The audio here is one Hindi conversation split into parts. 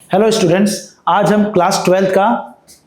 हेलो स्टूडेंट्स, आज हम क्लास 12 का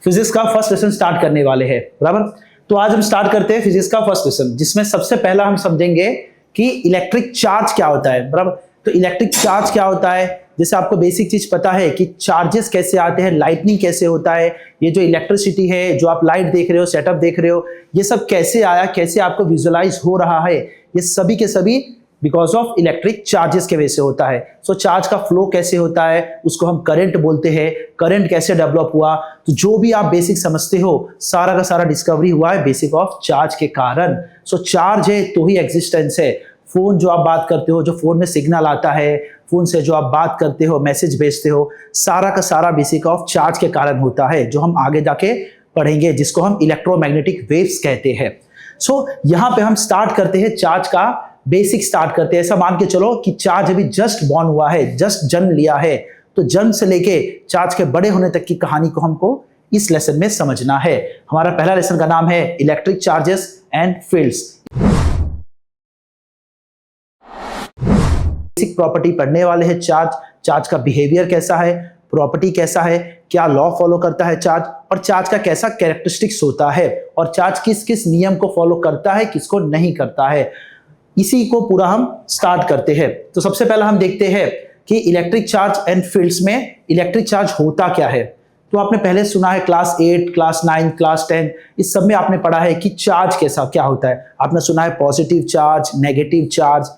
फिजिक्स का फर्स्ट लेसन स्टार्ट करने वाले हैं। बराबर, तो आज हम स्टार्ट करते हैं फिजिक्स का फर्स्ट लेसन, जिसमें सबसे पहला हम समझेंगे कि इलेक्ट्रिक चार्ज क्या होता है। बराबर, तो इलेक्ट्रिक चार्ज क्या होता है, जैसे आपको बेसिक चीज पता है कि चार्जेस कैसे आते हैं, लाइटनिंग कैसे होता है, ये जो इलेक्ट्रिसिटी है, जो आप लाइट देख रहे हो, सेटअप देख रहे हो, ये सब कैसे आया, कैसे आपको विजुअलाइज हो रहा है, ये सभी के सभी बिकॉज ऑफ इलेक्ट्रिक चार्जेस के वजह से होता है। सो चार्ज का फ्लो कैसे होता है, उसको हम करंट बोलते हैं। करंट कैसे डेवलप हुआ, तो जो भी आप बेसिक समझते हो सारा का सारा डिस्कवरी हुआ है बेसिक ऑफ चार्ज के कारण। सो चार्ज है तो ही एग्जिस्टेंस है। फोन जो आप बात करते हो, जो फोन में सिग्नल आता है, फोन से जो आप बात करते हो, मैसेज भेजते हो, सारा का सारा बेसिक ऑफ चार्ज के कारण होता है, जो हम आगे जाके पढ़ेंगे, जिसको हम इलेक्ट्रोमैग्नेटिक वेव्स कहते हैं। सो यहां पे हम स्टार्ट करते हैं चार्ज का बेसिक स्टार्ट करते हैं। ऐसा मान के चलो कि चार्ज अभी जस्ट बॉर्न हुआ है, जस्ट जन्म लिया है, तो जन्म से लेके चार्ज के बड़े होने तक की कहानी को हमको इस लेसन में समझना है। हमारा पहला लेसन का नाम है electric charges and fields. Basic property पढ़ने वाले हैं चार्ज का बिहेवियर कैसा है, प्रॉपर्टी कैसा है, क्या लॉ फॉलो करता है चार्ज, और चार्ज का कैसा कैरेक्टरिस्टिक्स होता है, और चार्ज किस किस नियम को फॉलो करता है, किसको नहीं करता है, इसी को पूरा हम स्टार्ट करते हैं। तो सबसे पहला हम देखते हैं कि इलेक्ट्रिक चार्ज एंड फील्ड्स में इलेक्ट्रिक चार्ज होता क्या है। तो आपने पहले सुना है क्लास 8, क्लास 9, क्लास 10, इस सब में आपने पढ़ा है कि चार्ज कैसा क्या होता है। आपने सुना है पॉजिटिव चार्ज, नेगेटिव चार्ज,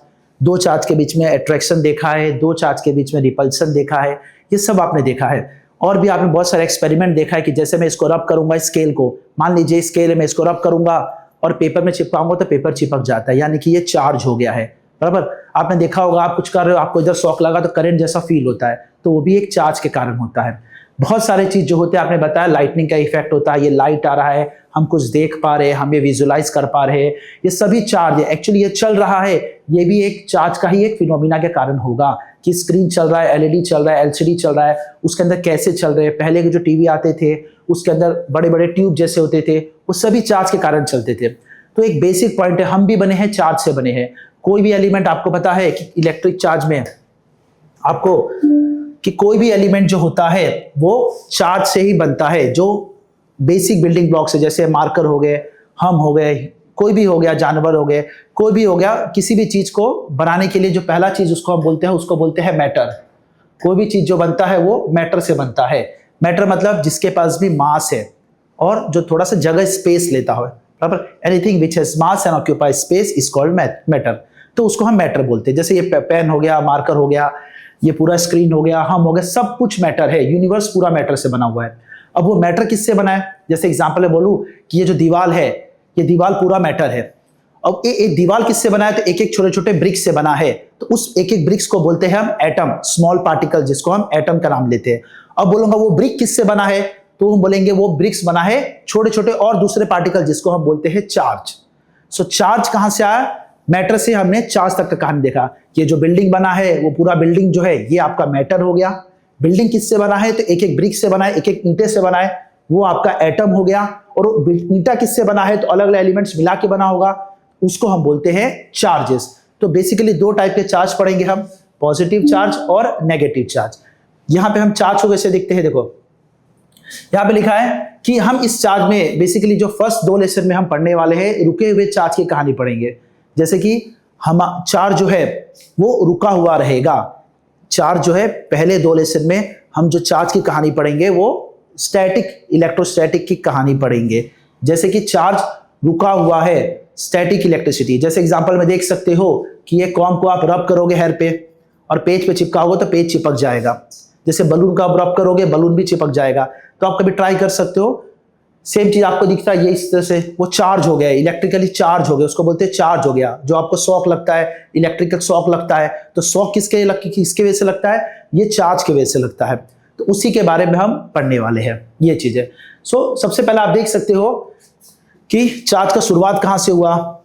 दो चार्ज के बीच में अट्रैक्शन देखा है, दो चार्ज के बीच में रिपल्सन देखा है, ये सब आपने देखा है। और भी आपने बहुत सारे एक्सपेरिमेंट देखा है कि जैसे मैं इसको रब करूंगा स्केल को, मान लीजिए स्केल है, मैं इसको रब करूंगा और पेपर में चिपकाऊंगा तो पेपर चिपक जाता है, यानी कि ये चार्ज हो गया है। बराबर, आपने देखा होगा आप कुछ कर रहे हो, आपको इधर शॉक लगा तो करंट जैसा फील होता है, तो वो भी एक चार्ज के कारण होता है। बहुत सारे चीज जो होते हैं, आपने बताया लाइटनिंग का इफेक्ट होता है, ये लाइट आ रहा है, हम कुछ देख पा रहे हैं, हम ये विजुअलाइज कर पा रहे हैं, ये सभी चार्ज है। एक्चुअली ये चल रहा है, ये भी एक चार्ज का ही एक फिनोमिना के कारण होगा कि स्क्रीन चल रहा है, एलईडी चल रहा है, एलसीडी चल रहा है, उसके अंदर कैसे चल रहे हैं। पहले के जो टीवी आते थे उसके अंदर बड़े बड़े ट्यूब जैसे होते थे, वो सभी चार्ज के कारण चलते थे। तो एक बेसिक पॉइंट है, हम भी बने हैं चार्ज से बने हैं। कोई भी एलिमेंट आपको पता है कि इलेक्ट्रिक चार्ज में आपको कि कोई भी एलिमेंट जो होता है वो चार्ज से ही बनता है, जो बेसिक बिल्डिंग ब्लॉक्स है, जैसे मार्कर हो गए, हम हो गए, कोई भी हो गया, जानवर हो गए, कोई भी हो गया, किसी भी चीज को बनाने के लिए जो पहला चीज उसको हम बोलते हैं, उसको बोलते हैं मैटर। कोई भी चीज जो बनता है वो मैटर से बनता है। मैटर मतलब जिसके पास भी मास है और जो थोड़ा सा जगह स्पेस लेता हो। बराबर, anything which has mass and occupies space is called matter, तो उसको हम मैटर बोलते हैं। जैसे ये पेन हो गया, मार्कर हो गया, ये पूरा स्क्रीन हो गया, हम हो गए, सब कुछ मैटर है। यूनिवर्स पूरा मैटर से बना हुआ है। अब वो मैटर किससे बना है, जैसे एग्जांपल में बोलूं कि ये जो दीवार है, ये दीवार पूरा मैटर है। अब ये दीवार किससे बना है, तो एक एक छोटे छोटे ब्रिक्स से बना है, तो उस एक एक ब्रिक्स को बोलते हैं हम एटम, स्मॉल पार्टिकल, जिसको हम एटम का नाम लेते हैं। अब बोलूंगा वो ब्रिक किससे बना है, तो हम बोलेंगे वो ब्रिक्स बना है छोटे छोटे और दूसरे पार्टिकल, जिसको हम बोलते हैं चार्ज। सो चार्ज कहां से आया, मैटर से। हमने चार्ज तक का कहानी देखा। ये जो बिल्डिंग बना है, वो पूरा बिल्डिंग जो है ये आपका मैटर हो गया। बिल्डिंग किससे बना है, तो एक एक ब्रिक से बना है, एक एक ईंटे से बना है, वो आपका एटम हो गया। और ईंटा किससे बना है, तो अलग अलग एलिमेंट्स मिला के बना होगा, उसको हम बोलते हैं चार्जेस। तो बेसिकली दो टाइप के चार्ज पढ़ेंगे हम, पॉजिटिव चार्ज और नेगेटिव चार्ज। यहां पे हम चार्ज को कैसे देखते हैं, देखो यहां पे लिखा है कि हम इस चार्ज में बेसिकली जो फर्स्ट दो लेसन में हम पढ़ने वाले हैं, रुके हुए चार्ज की कहानी पढ़ेंगे। जैसे कि हम चार्ज जो है वो रुका हुआ रहेगा। चार्ज जो है पहले दो लेसन में हम जो चार्ज की कहानी पढ़ेंगे वो स्टैटिक, इलेक्ट्रोस्टैटिक की कहानी पढ़ेंगे। जैसे कि चार्ज रुका हुआ है, स्टैटिक इलेक्ट्रिसिटी। जैसे एग्जांपल में देख सकते हो कि ये कॉम को आप रब करोगे हेयर पे और पेज पे चिपकाओगे तो पेज चिपक जाएगा। जैसे बलून का आप रब करोगे, बलून भी चिपक जाएगा। तो आप कभी ट्राई कर सकते हो, सेम चीज आपको दिखता है ये इस तरह से, वो चार्ज हो गया, इलेक्ट्रिकली चार्ज हो गया, उसको बोलते हैं चार्ज हो गया। जो आपको शॉक लगता है, इलेक्ट्रिकल शॉक लगता है, तो शॉक किसके वजह से लगता है, ये चार्ज की वजह से लगता है। तो उसी के बारे में हम पढ़ने वाले हैं, ये चीज है। सो सबसे पहले आप देख सकते हो कि चार्ज का शुरुआत कहां से हुआ,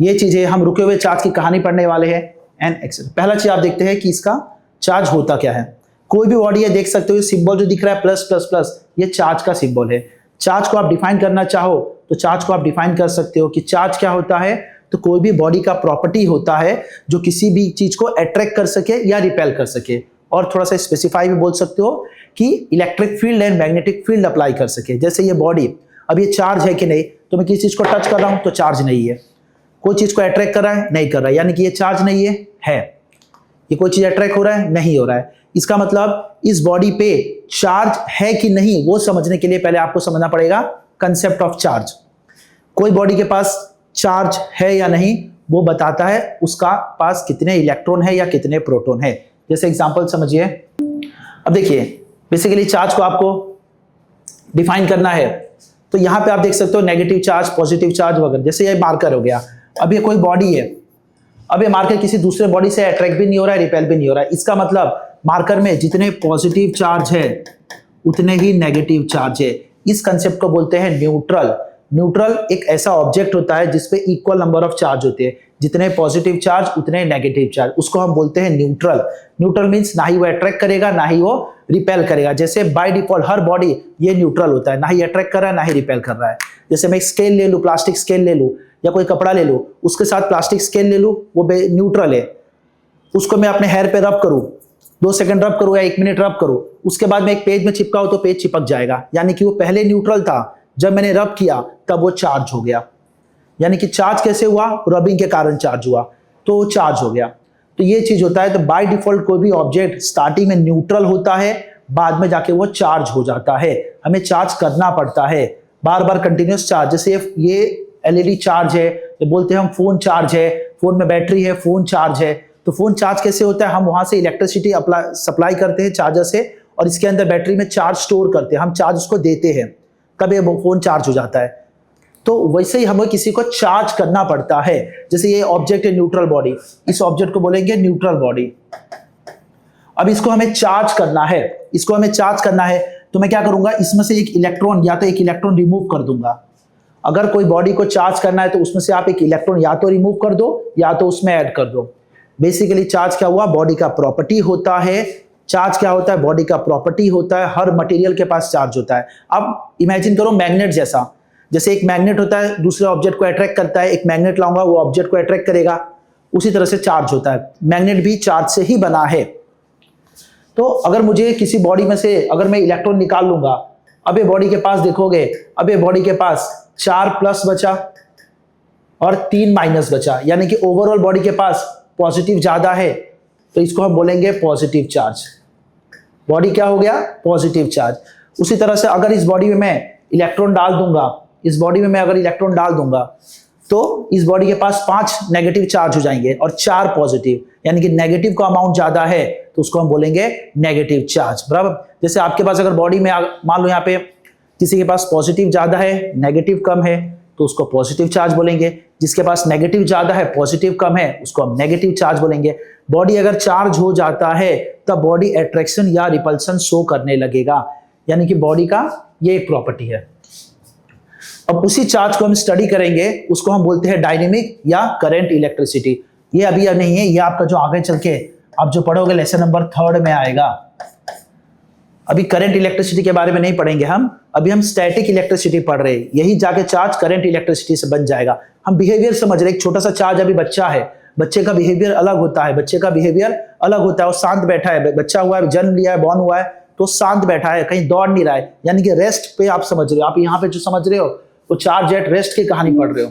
ये चीज है। हम रुके हुए चार्ज की कहानी पढ़ने वाले हैं एंड एक्सेल। पहला चीज आप देखते हैं कि इसका चार्ज होता क्या है। कोई भी बॉडी है, देख सकते हो सिंबल जो दिख रहा है प्लस प्लस प्लस, ये चार्ज का सिंबल है। चार्ज को आप डिफाइन करना चाहो तो चार्ज को आप डिफाइन कर सकते हो कि चार्ज क्या होता है, तो कोई भी बॉडी का प्रॉपर्टी होता है जो किसी भी चीज को अट्रैक्ट कर सके या रिपेल कर सके। और थोड़ा सा स्पेसिफाई भी बोल सकते हो कि electric field and magnetic field apply कर सके। जैसे ये बॉडी, अब ये चार्ज है कि नहीं, तो मैं किसी चीज को टच कर रहा हूं तो चार्ज नहीं है, कोई चीज को अट्रैक्ट कर रहा है, नहीं कर रहा है, यानी कि ये चार्ज नहीं है। ये कोई चीज अट्रैक्ट हो रहा है, नहीं हो रहा है। इसका मतलब इस बॉडी पे चार्ज है कि नहीं वो समझने के लिए पहले आपको समझना पड़ेगा कंसेप्ट ऑफ चार्ज। कोई बॉडी के पास चार्ज है या नहीं वो बताता है उसका पास कितने इलेक्ट्रॉन है या कितने प्रोटॉन है। जैसे एग्जांपल समझिए, अब देखिए बेसिकली चार्ज को आपको डिफाइन करना है, तो यहां पे आप देख सकते हो नेगेटिव चार्ज, पॉजिटिव चार्ज वगैरह। जैसे ये मार्कर हो गया, अब ये कोई बॉडी है, अब ये मार्कर किसी दूसरे बॉडी से अट्रैक्ट भी नहीं हो रहा है, रिपेल भी नहीं हो रहा है। इसका मतलब मार्कर में जितने पॉजिटिव चार्ज है उतने ही नेगेटिव चार्ज है। इस कंसेप्ट को बोलते हैं न्यूट्रल। न्यूट्रल एक ऐसा ऑब्जेक्ट होता है जिसपे इक्वल नंबर ऑफ चार्ज होते हैं, जितने पॉजिटिव चार्ज उतने नेगेटिव चार्ज, उसको हम बोलते हैं न्यूट्रल। न्यूट्रल मींस ना ही वो अट्रैक्ट करेगा ना ही वो रिपेल करेगा। जैसे बाय डिफॉल्ट हर बॉडी ये न्यूट्रल होता है, ना ही अट्रैक्ट कर रहा है ना ही रिपेल कर रहा है। जैसे मैं स्केल ले लूं, प्लास्टिक स्केल ले लूं या कोई कपड़ा ले लूं, उसके साथ प्लास्टिक स्केल ले लूं, वो न्यूट्रल है। उसको मैं अपने हेयर पे रब करूं, 2 सेकंड रब करूं या 1 मिनट रब करूं, उसके बाद मैं एक पेज में चिपकाऊं तो पेज चिपक जाएगा, यानी कि वो पहले न्यूट्रल था, जब मैंने रब किया तब वो चार्ज हो गया। यानी कि चार्ज कैसे हुआ, रबिंग के कारण चार्ज हुआ, तो वो चार्ज हो गया। तो ये चीज होता है। तो बाय डिफॉल्ट कोई भी ऑब्जेक्ट स्टार्टिंग में न्यूट्रल होता है, बाद में जाके वो चार्ज हो जाता है। हमें चार्ज करना पड़ता है बार बार कंटिन्यूस चार्ज। जैसे ये एलईडी चार्ज है, तो बोलते हैं हम फोन चार्ज है, फोन में बैटरी है, फोन चार्ज है। तो फोन चार्ज कैसे होता है, हम वहां से इलेक्ट्रिसिटी सप्लाई करते हैं चार्जर से, और इसके अंदर बैटरी में चार्ज स्टोर करते हैं, हम चार्ज उसको देते हैं, तब ये फोन चार्ज हो जाता है। तो वैसे ही हमें किसी को चार्ज करना पड़ता है। जैसे ये ऑब्जेक्ट है न्यूट्रल बॉडी, इस ऑब्जेक्ट को बोलेंगे न्यूट्रल बॉडी। अब इसको हमें चार्ज करना है, इसको हमें चार्ज करना है, तो मैं क्या करूंगा, इसमें से एक इलेक्ट्रॉन या तो एक इलेक्ट्रॉन रिमूव कर दूंगा। अगर कोई बॉडी को चार्ज करना है तो उसमें से आप एक इलेक्ट्रॉन या तो रिमूव कर दो या तो उसमें ऐड कर दो। बेसिकली चार्ज क्या हुआ, बॉडी का प्रॉपर्टी होता है। चार्ज क्या होता है, बॉडी का प्रॉपर्टी होता है। हर मटेरियल के पास चार्ज होता है। अब इमेजिन करो मैग्नेट जैसा, जैसे एक मैग्नेट होता है दूसरे ऑब्जेक्ट को अट्रैक्ट करता है, एक मैग्नेट लाऊंगा वो ऑब्जेक्ट को अट्रैक्ट करेगा, उसी तरह से चार्ज होता है। मैग्नेट भी चार्ज से ही बना है। तो अगर मुझे किसी बॉडी में से अगर मैं इलेक्ट्रॉन निकाल लूंगा, अब ये बॉडी के पास देखोगे, अब ये बॉडी के पास 4 प्लस बचा और 3 माइनस बचा, यानी कि ओवरऑल बॉडी के पास पॉजिटिव ज्यादा है, तो इसको हम बोलेंगे पॉजिटिव चार्ज। बॉडी क्या हो गया, पॉजिटिव चार्ज। उसी तरह से अगर इस बॉडी में मैं इलेक्ट्रॉन डाल दूंगा, इस बॉडी में मैं अगर इलेक्ट्रॉन डाल दूंगा तो इस बॉडी के पास 5 नेगेटिव चार्ज हो जाएंगे और 4 पॉजिटिव, यानी कि नेगेटिव का अमाउंट ज्यादा है तो उसको हम बोलेंगे नेगेटिव चार्ज। बराबर। जैसे आपके पास अगर बॉडी में मान लो यहाँ पे किसी के पास पॉजिटिव ज्यादा है नेगेटिव कम है तो उसको पॉजिटिव चार्ज बोलेंगे, जिसके पास नेगेटिव ज्यादा है पॉजिटिव कम है उसको हम नेगेटिव चार्ज बोलेंगे। बॉडी अगर चार्ज हो जाता है तब बॉडी अट्रैक्शन या रिपल्सन शो करने लगेगा, यानी कि बॉडी का ये एक प्रॉपर्टी है। अब उसी चार्ज को हम स्टडी करेंगे, उसको हम बोलते हैं डायनेमिक या करंट इलेक्ट्रिसिटी। ये अभी नहीं है, ये आपका जो आगे चल के आप जो पढ़ोगे लेसन नंबर 3 में आएगा। अभी करंट इलेक्ट्रिसिटी के बारे में नहीं पढ़ेंगे हम, अभी हम स्टैटिक इलेक्ट्रिसिटी पढ़ रहे हैं। यही जाके चार्ज करंट इलेक्ट्रिसिटी से बन जाएगा। हम बिहेवियर समझ रहे हैं। एक छोटा सा चार्ज, अभी बच्चा है, बच्चे का बिहेवियर अलग होता है, बच्चे का बिहेवियर अलग होता है। वो शांत बैठा है, बच्चा हुआ है, जन्म लिया है, बॉर्न हुआ है, तो शांत बैठा है, कहीं दौड़ नहीं रहा है, यानी कि रेस्ट पे आप समझ रहे हो। आप यहाँ पे जो समझ रहे हो वो चार्ज एट रेस्ट की कहानी पढ़ रहे हो।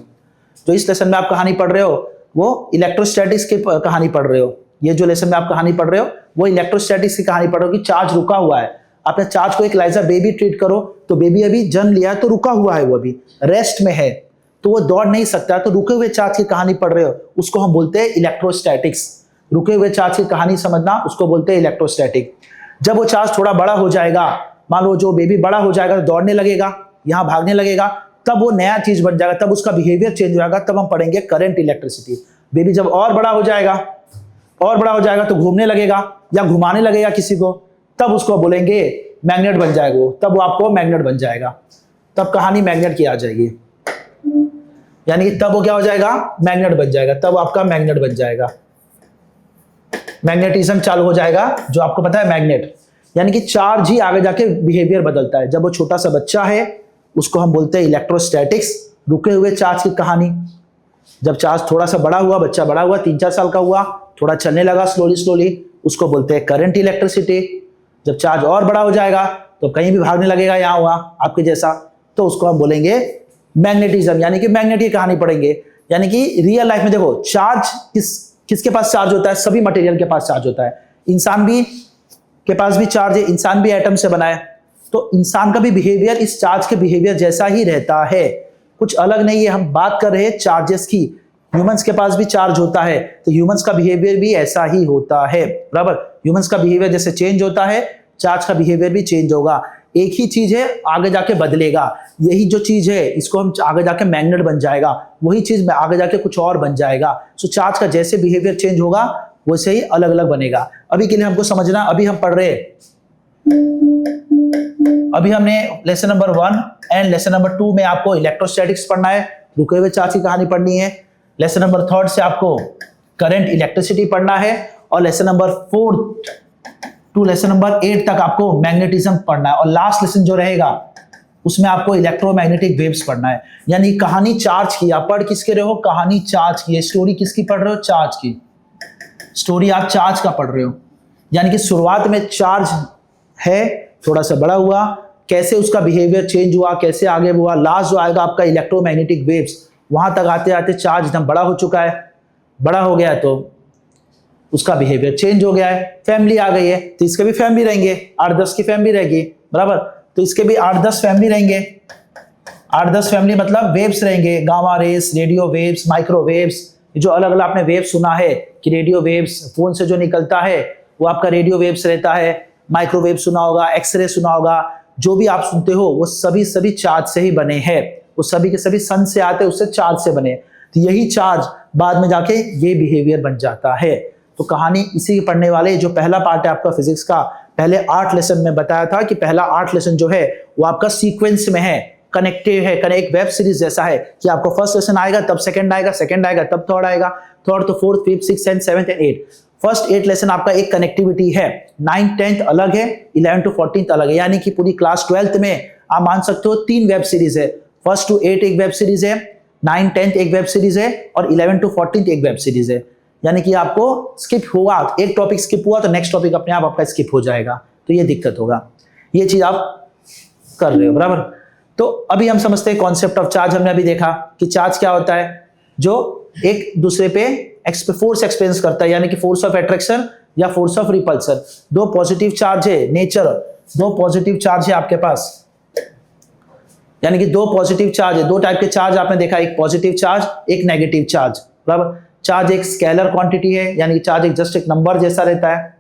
जो इस लेसन में आप कहानी पढ़ रहे हो वो इलेक्ट्रोस्टैटिक्स की कहानी पढ़ रहे हो। ये जो लेसन में आप कहानी पढ़ रहे हो वो इलेक्ट्रोस्टैटिक्स की कहानी पढ़ रहे हो कि चार्ज रुका हुआ है। आपने चार्ज को एक लाइजा बेबी ट्रीट करो तो बेबी अभी जन्म लिया है तो रुका हुआ है, वो अभी रेस्ट में है, तो वो दौड़ नहीं सकता। तो रुके हुए चार्ज की कहानी पढ़ रहे हो, उसको हम बोलते हैं इलेक्ट्रोस्टैटिक्स। रुके हुए चार्ज की कहानी समझना, उसको बोलते हैं इलेक्ट्रोस्टैटिक। जब वो चार्ज थोड़ा बड़ा हो जाएगा, मान लो जो बेबी बड़ा हो जाएगा तो दौड़ने लगेगा, यहाँ भागने लगेगा, तब वो नया चीज बन जाएगा, तब उसका बिहेवियर चेंज हो जाएगा, तब हम पढ़ेंगे करंट इलेक्ट्रिसिटी। बेबी जब और बड़ा हो जाएगा, और बड़ा हो जाएगा तो घूमने लगेगा या घुमाने लगेगा किसी को, तब उसको बोलेंगे मैग्नेट बन जाएगा वो, तब वो आपको मैग्नेट बन जाएगा। तब कहानी मैग्नेट की आ जाएगी, यानी कि तब वो क्या हो जाएगा, मैग्नेट बन जाएगा, तब आपका मैग्नेट बन जाएगा। मैग्नेटिज्म चालू हो जाएगा, जो आपको पता है मैग्नेट, यानी कि चार्ज ही आगे जाके बिहेवियर बदलता है। जब वो छोटा सा बच्चा है उसको हम बोलते हैं इलेक्ट्रोस्टैटिक्स, रुके हुए चार्ज की कहानी। जब चार्ज थोड़ा सा बड़ा हुआ, बच्चा बड़ा हुआ, 3-4 साल का हुआ, थोड़ा चलने लगा स्लोली स्लोली, उसको बोलते हैं करंट इलेक्ट्रिसिटी। जब चार्ज और बड़ा हो जाएगा तो कहीं भी भागने लगेगा, यहाँ हुआ आपके जैसा, तो उसको हम बोलेंगे मैग्नेटिज्म, यानी कि मैग्नेट की कहानी पढ़ेंगे। यानी कि रियल लाइफ में देखो चार्ज किसके पास चार्ज होता है, सभी मटेरियल के पास चार्ज होता है। इंसान भी के पास भी चार्ज है, इंसान भी एटम से बना है, तो इंसान का भी बिहेवियर इस चार्ज के बिहेवियर जैसा ही रहता है, कुछ अलग नहीं है। हम बात कर रहे हैं चार्जेस की, ह्यूमंस के पास भी चार्ज होता है, तो ह्यूमंस का बिहेवियर भी ऐसा ही होता है, बराबर। ह्यूमंस का बिहेवियर जैसे चेंज होता है, चार्ज का बिहेवियर भी चेंज होगा। एक ही चीज है, आगे जाके बदलेगा। यही जो चीज है इसको हम आगे जाके मैग्नेट बन जाएगा, वही चीज में आगे जाके कुछ और बन जाएगा। सो चार्ज का जैसे बिहेवियर चेंज होगा वैसे ही अलग अलग बनेगा। अभी के लिए हमको समझना, अभी हम पढ़ रहे हैं, अभी हमने lesson number 1 and lesson number 2 में आपको इलेक्ट्रोस्टैटिक्स पढ़ना है, रुके हुए चार्ज की कहानी पढ़नी है। लेसन नंबर 3 से आपको करंट इलेक्ट्रिसिटी पढ़ना है, और lesson number 4 to lesson number 8 तक आपको मैग्नेटिज्म पढ़ना है, और लास्ट लेसन जो रहेगा उसमें आपको इलेक्ट्रोमैग्नेटिक वेव्स पढ़ना है। यानी कहानी चार्ज की, आप पढ़ किसके रहे हो, कहानी चार्ज की है। स्टोरी किसकी पढ़ रहे हो, चार्ज की स्टोरी, आप चार्ज का पढ़ रहे हो। यानी कि शुरुआत में चार्ज है, थोड़ा सा बड़ा हुआ, कैसे उसका बिहेवियर चेंज हुआ, कैसे आगे हुआ, लास्ट जो आएगा आपका इलेक्ट्रोमैग्नेटिक वेव्स, वहां तक आते आते चार्ज एकदम बड़ा हो चुका है, बड़ा हो गया तो उसका बिहेवियर चेंज हो गया है, फैमिली आ गई है, तो इसके भी फैमिली रहेंगे, 8-10 की फैमिली रहेगी, बराबर। तो इसके भी 8-10 फैमिली रहेंगे, 8-10 फैमिली मतलब वेव्स रहेंगे, gamma rays, radio waves, microwaves, जो अलग अलग आपने वेव सुना है कि रेडियो वेव्स फोन से जो निकलता है वो आपका रेडियो वेव्स रहता है, माइक्रोवेव सुना होगा, एक्सरे सुना होगा, जो भी आप सुनते हो वो सभी चार्ज से ही बने हैं, वो सभी के सभी सन से आते हैं, उससे चार्ज से बने। तो यही चार्ज बाद में जाके ये बिहेवियर बन जाता है। तो कहानी इसी की पढ़ने वाले, जो पहला पार्ट है आपका फिजिक्स का, पहले 8 लेसन में बताया था कि पहला 8 लेसन जो है वो आपका सीक्वेंस में है, कनेक्टिव है, एक वेब सीरीज जैसा है कि आपको फर्स्ट लेसन आएगा तब सेकंड आएगा, सेकंड आएगा तब थर्ड आएगा, थर्ड तो fourth, fifth, sixth and 7th and 8th। First 8 lesson आपका एक कनेक्टिविटी है, 9th 10th अलग है, 11th to 14th अलग है। यानी कि पूरी क्लास 12th में आप मान सकते हो 3 वेब सीरीज है, 1st to 8 एक वेब सीरीज है, 9th 10th एक वेब सीरीज है, और 11th to 14th एक वेब सीरीज है। यानी कि आपको स्किप हुआ, एक टॉपिक स्किप हुआ तो नेक्स्ट टॉपिक अपने आप आपका स्किप हो जाएगा, तो ये दिक्कत होगा। ये चीज आप कर रहे हो, बराबर। तो अभी हम समझते हैं कॉन्सेप्ट ऑफ चार्ज। हमने अभी देखा कि चार्ज क्या होता है, जो एक दूसरे पे फोर्स एक्सपीरियंस करता है, यानी कि फोर्स ऑफ अट्रैक्शन या force of repulsion. 2 positive charge है, नेचर 2 पॉजिटिव चार्ज है आपके पास, यानी कि 2 पॉजिटिव चार्ज है। 2 टाइप के चार्ज आपने देखा, एक पॉजिटिव चार्ज, एक नेगेटिव चार्ज, बराबर। चार्ज एक स्केलर क्वांटिटी है, यानी कि चार्ज एक जस्ट एक नंबर जैसा रहता है।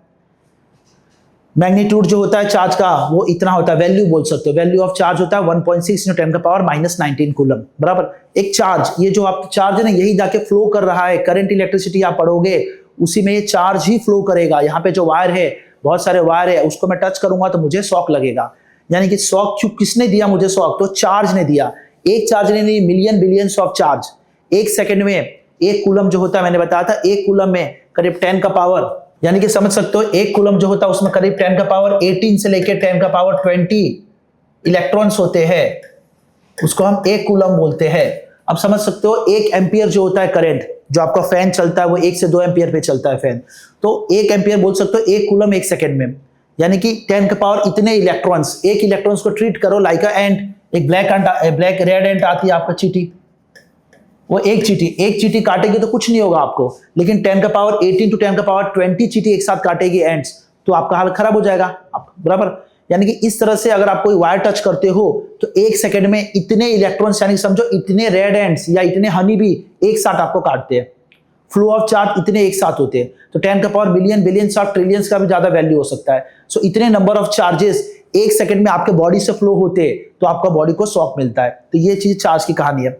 मैग्नीट्यूड जो होता है चार्ज का वो इतना होता है, वैल्यू बोल सकते हो, वैल्यू ऑफ चार्ज होता है 1.6 × 10⁻⁻19 कूलम, बराबर। एक चार्ज, ये जो आप चार्ज है ना, यही जाके फ्लो कर रहा है, करंट इलेक्ट्रिसिटी आप पढ़ोगे उसी में ये चार्ज ही फ्लो करेगा। यहाँ पे जो वायर है, बहुत सारे वायर है, उसको मैं टच करूंगा तो मुझे शॉक लगेगा। यानी कि शॉक किसने दिया मुझे शॉक, तो चार्ज ने दिया। एक चार्ज ने नहीं, मिलियन बिलियंस ऑफ चार्ज। एक सेकंड में एक कूलम जो होता है, मैंने बताया था, एक कूलम में करीब 10 का पावर, यानी कि समझ सकते हो एक कूलम जो होता है उसमें करीब 10 का पावर 18 से लेकर 10 का पावर 20 इलेक्ट्रॉन्स होते हैं, उसको हम एक कूलम बोलते हैं। अब समझ सकते हो 1 एम्पियर जो होता है करंट, जो आपका फैन चलता है वो 1 से 2 एम्पियर पे चलता है फैन, तो 1 एम्पियर बोल सकते हो एक कूलम 1 सेकंड में, यानी कि 10 का पावर इतने इलेक्ट्रॉन्स। एक इलेक्ट्रॉन्स को ट्रीट करो लाइक अ एंट, एक ब्लैक रेड एंट आती है आपका चींटी, वो एक चींटी काटेगी तो कुछ नहीं होगा आपको, लेकिन 10 का पावर 18 to 10 का पावर 20 चींटी एक साथ काटेगी एंड्स, तो आपका हाल खराब हो जाएगा, बराबर। यानी कि इस तरह से अगर आप कोई वायर टच करते हो तो 1 सेकंड में इतने इलेक्ट्रॉन्स, यानी समझो इतने रेड एंड्स या इतने हनी भी एक साथ आपको काटते हैं। फ्लो ऑफ चार्ज इतने एक साथ होते हैं, तो 10 का power billion, billions of trillions का भी ज्यादा वैल्यू हो सकता है। सो इतने नंबर ऑफ चार्जेस 1 सेकंड में आपके बॉडी से फ्लो होते हैं, तो आपका बॉडी को शॉक मिलता है। तो ये चीज चार्ज की कहानी है।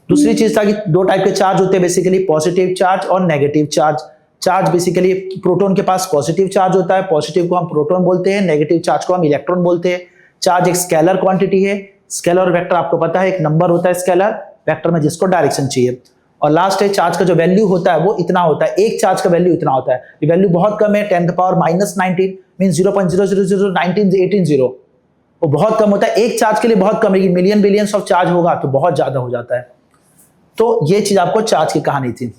दूसरी चीज था कि 2 टाइप के चार्ज होते हैं बेसिकली, पॉजिटिव चार्ज और negative charge. Charge basically proton के पास पॉजिटिव चार्ज होता है, पॉजिटिव को हम प्रोटॉन बोलते हैं, नेगेटिव चार्ज को हम इलेक्ट्रॉन बोलते हैं। चार्ज एक स्केलर क्वांटिटी है, स्केलर और वेक्टर आपको पता है, एक नंबर होता है स्केलर, वेक्टर में जिसको डायरेक्शन चाहिए। और लास्ट है चार्ज का जो वैल्यू होता है वो इतना होता है, एक चार्ज का वैल्यू इतना होता है। ये वैल्यू बहुत कम है, 10 का पावर -19 मीन 0.0001980, वो बहुत कम होता है। एक चार्ज के लिए बहुत कम है, मिलियन बिलियंस ऑफ चार्ज होगा तो बहुत ज्यादा हो जाता है। तो ये चीज आपको चार्ज की कहानी थी।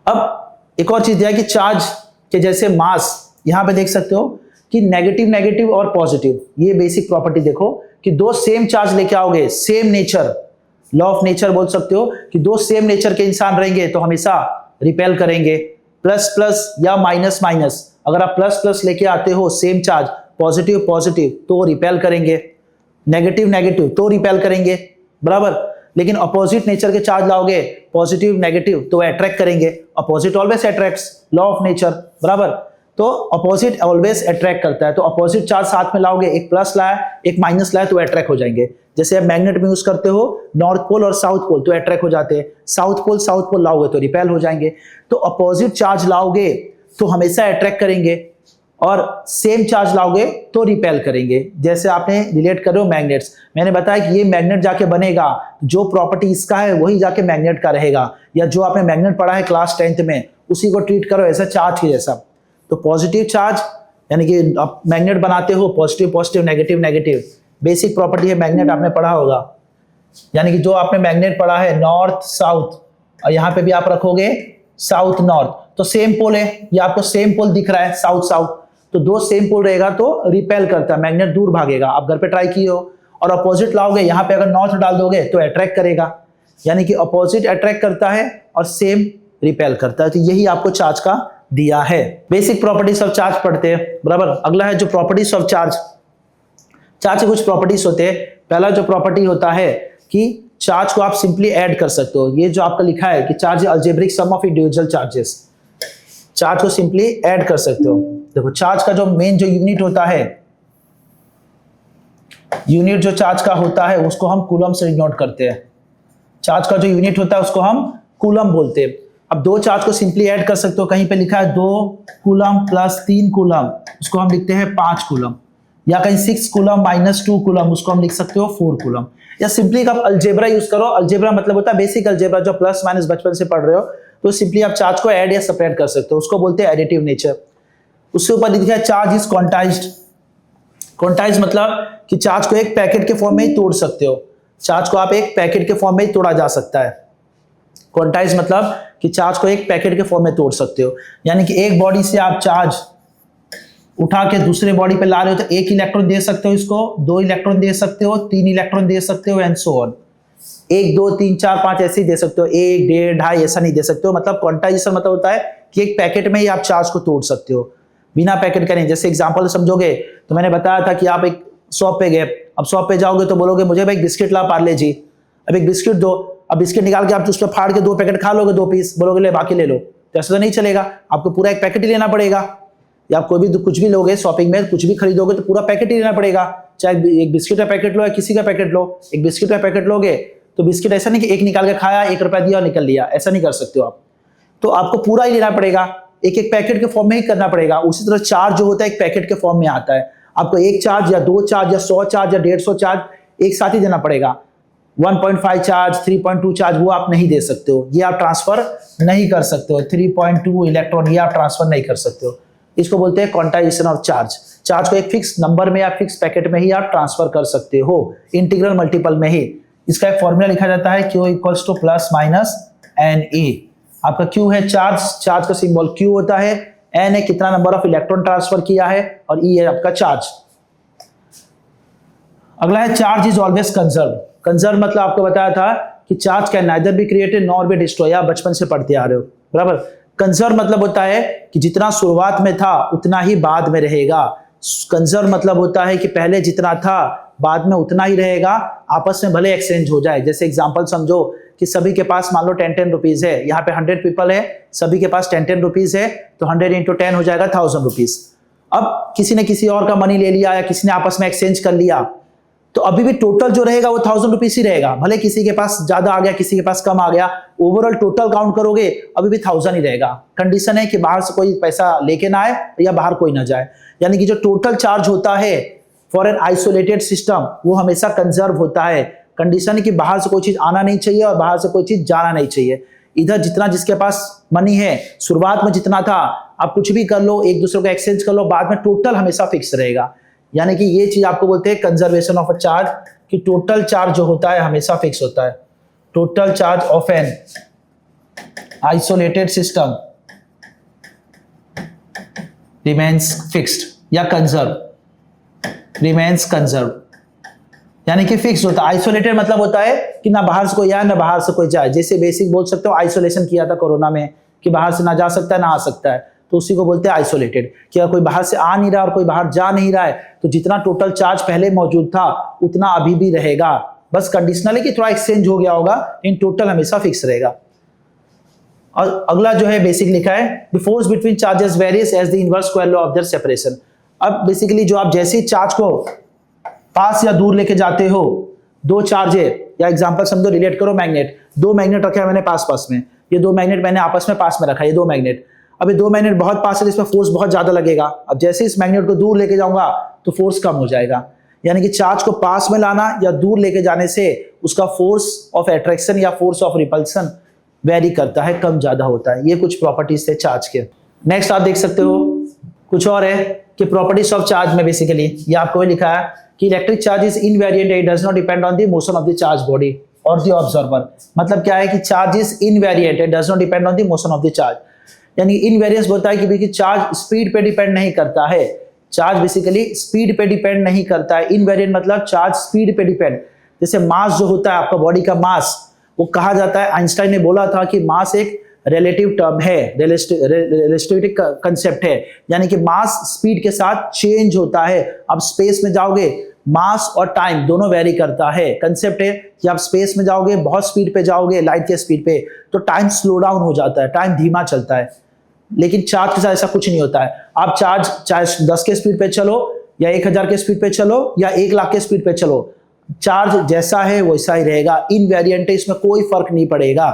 अब एक और चीज है कि चार्ज कि जैसे मास, यहां पे देख सकते हो कि नेगेटिव नेगेटिव और पॉजिटिव, ये बेसिक प्रॉपर्टी देखो कि दो सेम चार्ज लेके आओगे, same nature, law of nature बोल सकते हो कि दो सेम नेचर के इंसान रहेंगे तो हमेशा रिपेल करेंगे। प्लस प्लस या माइनस माइनस, अगर आप प्लस प्लस लेके आते हो सेम चार्ज, पॉजिटिव पॉजिटिव तो रिपेल करेंगे, नेगेटिव नेगेटिव तो रिपेल करेंगे, बराबर। लेकिन अपोजिट नेचर के चार्ज लाओगे, पॉजिटिव नेगेटिव, तो अट्रैक्ट करेंगे। Opposite always attracts, law of nature, बराबर। तो अपोजिट ऑलवेज अट्रैक्ट करता है, तो अपोजिट चार्ज साथ में लाओगे, एक प्लस लाया एक माइनस लाया तो अट्रैक्ट हो जाएंगे। जैसे आप मैग्नेट में यूज करते हो नॉर्थ पोल और साउथ पोल तो अट्रैक्ट हो जाते हैं, साउथ पोल लाओगे तो रिपेल हो जाएंगे। तो अपोजिट चार्ज लाओगे तो हमेशा अट्रैक्ट करेंगे और सेम चार्ज लाओगे तो रिपेल करेंगे। जैसे आपने रिलेट कर रहे हो मैग्नेट्स, मैंने बताया कि ये मैग्नेट जाके बनेगा, जो प्रॉपर्टी इसका है वही जाके मैग्नेट का रहेगा, या जो आपने मैग्नेट पढ़ा है क्लास 10th में उसी को ट्रीट करो ऐसा चार्ज के जैसा। तो पॉजिटिव चार्ज यानी कि आप मैग्नेट बनाते हो, positive positive negative negative, basic property है मैग्नेट, आपने पढ़ा होगा। यानी कि जो आपने मैग्नेट पढ़ा है नॉर्थ साउथ, और यहां पे भी आप रखोगे साउथ नॉर्थ, तो सेम पोल है, ये आपको सेम पोल दिख रहा है साउथ साउथ, तो दो सेम पोल रहेगा तो रिपेल करता है, मैग्नेट दूर भागेगा। आप घर पे ट्राई किए हो। और अपोजिट लाओगे, यहां पे अगर नॉर्थ डाल दोगे तो अट्रैक्ट करेगा, यानी कि अपोजिट अट्रैक्ट करता है और सेम रिपेल करता है। तो यही आपको चार्ज का दिया है। बेसिक प्रॉपर्टीज ऑफ चार्ज पढ़ते हैं, बराबर। अगला है जो प्रॉपर्टीज ऑफ चार्ज। चार्ज के कुछ प्रॉपर्टीज होते हैं। पहला जो प्रॉपर्टी होता है कि चार्ज को आप सिंपली ऐड कर सकते हो। ये जो आपका लिखा है कि charge algebraic sum of individual charges, charge को सिंपली ऐड कर सकते हो। देखो चार्ज का जो मेन जो यूनिट होता है, यूनिट जो चार्ज का होता है उसको हम कूलम से डिनोट करते हैं। चार्ज का जो यूनिट होता है उसको हम कूलम बोलते हैं। अब दो चार्ज को सिंपली ऐड कर सकते हो, कहीं पे लिखा है 2 कूलम प्लस 3 कूलम, उसको हम लिखते हैं 5 कूलम, या कहीं 6 कूलम माइनस 2 कूलम, उसको हम लिख सकते हो 4 कूलम। या सिंपली आप अलजेब्रा यूज करो। अलजेब्रा मतलब होता है बेसिक अलजेब्रा, जो प्लस माइनस बचपन से पढ़ रहे हो, तो सिंपली आप चार्ज को ऐड या सेपरेट कर सकते हो, उसको बोलते हैं एडिटिव नेचर। उसके ऊपर लिखा है चार्ज इज क्वांटाइज्ड। क्वांटाइज मतलब कि चार्ज को एक पैकेट के फॉर्म में ही तोड़ सकते हो, चार्ज को आप एक पैकेट के फॉर्म में ही तोड़ा जा सकता है। क्वांटाइज मतलब कि चार्ज को एक पैकेट के फॉर्म में तोड़ सकते हो, यानी कि एक बॉडी से आप चार्ज उठा के दूसरे बॉडी पे ला रहे हो तो एक इलेक्ट्रॉन दे सकते हो, इसको 2 इलेक्ट्रॉन दे सकते हो, 3 इलेक्ट्रॉन दे सकते हो, एंड सो ऑन। 1 2 3 4 5 ऐसे ही दे सकते हो, 1 1.5 2.5 ऐसा नहीं दे सकते हो। मतलब क्वांटाइजेशन मतलब होता है कि एक पैकेट में ही आप चार्ज को तोड़ सकते हो, बिना पैकेट का नहीं। जैसे एग्जांपल समझोगे तो मैंने बताया था कि आप एक शॉप पे गए, अब शॉप पे जाओगे तो बोलोगे मुझे भाई बिस्किट ला पार्ले जी, अब एक बिस्किट दो, अब बिस्किट निकाल के आप उस पर फाड़ के 2 पैकेट खा लोगे, 2 पीस, बोलोगे ले बाकी ले लो, तो ऐसा तो नहीं चलेगा, आपको पूरा एक पैकेट ही लेना पड़ेगा। या आप कोई भी कुछ भी लोगे शॉपिंग में, कुछ भी खरीदोगे तो पूरा पैकेट ही लेना पड़ेगा, चाहे एक बिस्किट का पैकेट लो या किसी का पैकेट लो। एक बिस्किट का पैकेट लोगे तो बिस्किट ऐसा नहीं कि एक निकाल के खाया, 1 रुपया दिया और निकल लिया, ऐसा नहीं कर सकते हो आप, तो आपको पूरा ही लेना पड़ेगा, एक एक पैकेट के फॉर्म में ही करना पड़ेगा। उसी तरह चार्ज जो होता है एक पैकेट के फॉर्म में आता है, आपको 1 चार्ज या 2 चार्ज या 100 चार्ज या 150 चार्ज एक साथ ही देना पड़ेगा। 1.5 चार्ज 3.2 चार्ज वो आप नहीं दे सकते हो, ये आप ट्रांसफर नहीं कर सकते हो। 3.2 इलेक्ट्रॉन ये आप ट्रांसफर नहीं कर सकते हो, इसको बोलते हैं क्वांटाइजेशन ऑफ चार्ज। चार्ज को एक फिक्स नंबर में या फिक्स पैकेट में ही आप ट्रांसफर कर सकते हो, इंटीग्रल मल्टीपल में ही। इसका एक फॉर्मूला लिखा जाता है Q equals to plus minus n a. आपका Q है चार्ज, चार्ज का सिंबल Q होता है, N है कितना नंबर ऑफ इलेक्ट्रॉन ट्रांसफर किया है, और E है आपका चार्ज। अगला है charge is always conserve. Conserve मतलब आपको बताया था कि charge can neither be created nor be destroy, आप बचपन से पढ़ते आ रहे हो, बराबर। कंजर्व मतलब होता है कि जितना शुरुआत में था उतना ही बाद में रहेगा। कंजर्व मतलब होता है कि पहले जितना था बाद में उतना ही रहेगा, आपस में भले एक्सचेंज हो जाए। जैसे एग्जांपल समझो कि सभी के पास मान लो 10-10 रुपीज है, यहाँ पे 100 पीपल है, सभी के पास 10-10 रुपीज है, तो 100 इंटू 10 हो जाएगा 1000 रुपीज। अब किसी ने किसी और का मनी ले लिया या किसी ने आपस में एक्सचेंज कर लिया, तो अभी भी टोटल जो रहेगा वो 1000 रुपीज ही रहेगा, भले किसी के पास ज्यादा आ गया किसी के पास कम आ गया, ओवरऑल टोटल काउंट करोगे अभी भी 1000 ही रहेगा। कंडीशन है कि बाहर से कोई पैसा लेके ना आए या बाहर कोई ना जाए, यानी कि जो टोटल चार्ज होता है फॉर एन आइसोलेटेड सिस्टम वो हमेशा कंजर्व होता है। कंडीशन है कि बाहर से कोई चीज आना नहीं चाहिए और बाहर से कोई चीज जाना नहीं चाहिए। इधर जितना जिसके पास मनी है शुरुआत में जितना था, आप कुछ भी कर लो, एक दूसरे को एक्सचेंज कर लो, बाद में टोटल हमेशा फिक्स रहेगा। यानी कि ये चीज आपको बोलते हैं कंजर्वेशन ऑफ अ चार्ज, कि टोटल चार्ज जो होता है हमेशा फिक्स होता है। Total charge of an isolated system remains fixed या कंजर्व, रिमेन्स कंजर्व यानी कि फिक्स होता है। आइसोलेटेड मतलब होता है कि ना बाहर से कोई आए ना बाहर से कोई जाए। जैसे बेसिक बोल सकते हो आइसोलेशन किया था कोरोना में कि बाहर से ना जा सकता है ना आ सकता है, तो उसी को बोलते हैं आइसोलेटेड। कि अगर कोई बाहर से आ नहीं रहा और कोई बाहर जा नहीं रहा है तो जितना टोटल चार्ज पहले मौजूद था उतना अभी भी रहेगा, बस कंडीशनल है कि थोड़ा एक्सचेंज हो गया होगा, इन टोटल हमेशा फिक्स रहेगा। और अगला जो है बेसिक लिखा है the force between charges varies as the inverse square law of their separation. अब बेसिकली जो आप जैसे ही चार्ज को पास या दूर लेके जाते हो, दो चार्ज है या एग्जांपल समझो, रिलेट करो मैग्नेट, दो मैग्नेट रखे हैं मैंने पास पास में, ये दो मैग्नेट मैंने आपस में पास में रखा है, ये दो मैग्नेट। अब ये दो मैग्नेट बहुत पास है, इसमें फोर्स बहुत ज्यादा लगेगा। अब जैसे इस मैग्नेट को दूर लेके जाऊंगा तो फोर्स कम हो जाएगा। यानी कि चार्ज को पास में लाना या दूर लेके जाने से उसका फोर्स ऑफ अट्रैक्शन या फोर्स ऑफ रिपल्सन वेरी करता है, कम ज्यादा होता है। ये कुछ प्रॉपर्टीज थे चार्ज के। नेक्स्ट आप देख सकते हो कुछ और है कि प्रॉपर्टीज ऑफ चार्ज में बेसिकली ये आपको भी लिखा है कि electric charge is invariant, it does not depend on the motion of the charge body और द ऑब्जर्वर। मतलब क्या है कि charge is invariant, it does not depend on the motion of the charge. यानी इनवेरिएंस बोलता है कि चार्ज स्पीड पे डिपेंड नहीं करता है, चार्ज बेसिकली स्पीड पे डिपेंड नहीं करता है। इनवेरिएंट मतलब चार्ज स्पीड पे डिपेंड। जैसे मास जो होता है आपका बॉडी का मास, वो कहा जाता है, आइंस्टाइन ने बोला था कि मास एक रिलेटिव टर्म है, रिलेटिविटी कंसेप्ट है, यानी कि मास स्पीड के साथ चेंज होता है। अब स्पेस में जाओगे मास और टाइम दोनों वेरी करता है। कंसेप्ट है कि आप स्पेस में जाओगे, बहुत स्पीड पे जाओगे लाइट के स्पीड पे, तो टाइम स्लो डाउन हो जाता है, टाइम धीमा चलता है। लेकिन चार्ज के साथ ऐसा कुछ नहीं होता है। आप चार्ज चाहे 10 के स्पीड पे चलो या 1000 के स्पीड पे चलो या 1 लाख के स्पीड पे चलो, चार्ज जैसा है वैसा ही रहेगा, इनवेरिएंट है, इसमें कोई फर्क नहीं पड़ेगा